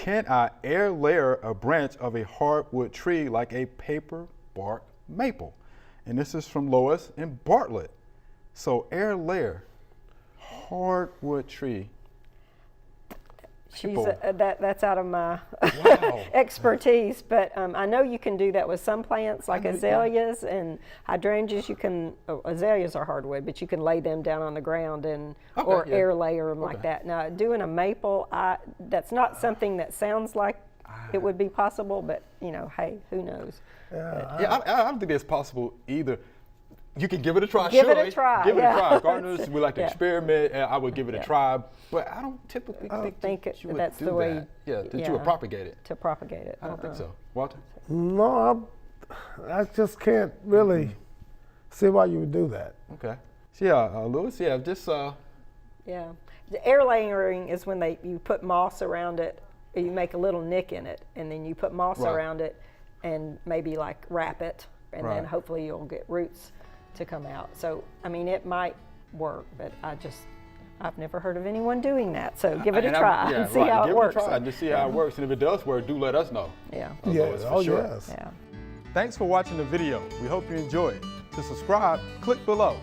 can I air layer a branch of a hardwood tree like a paper bark maple? And this is from Lois and Bartlett. So air layer, hardwood tree. That's out of my Wow. expertise, but I know you can do that with some plants like azaleas and hydrangeas. Azaleas are hardwood, but you can lay them down on the ground or air layer them like that. Now, doing a maple, that's not something that sounds like it would be possible, but hey, who knows? I don't think it's possible either. You can give it a try. Give it a try. Give it a try. Gardeners, we like to experiment, and I would give it a try. But I don't typically think you would that's do the way. that. That you would propagate it. To propagate it. I don't think so. Walter? No, I just can't really see why you would do that. Okay. So Louis, just. Yeah. The air layering is when you put moss around it, or you make a little nick in it, and then you put moss around it, and maybe like wrap it, and then hopefully you'll get roots to come out. So, I mean, it might work, but I've never heard of anyone doing that. So give it a try and see how it works. Give it a try, just see how it works. And if it does work, do let us know. Yeah. Yes. For sure. Yes. Yeah. Thanks for watching the video. We hope you enjoyed. To subscribe, click below.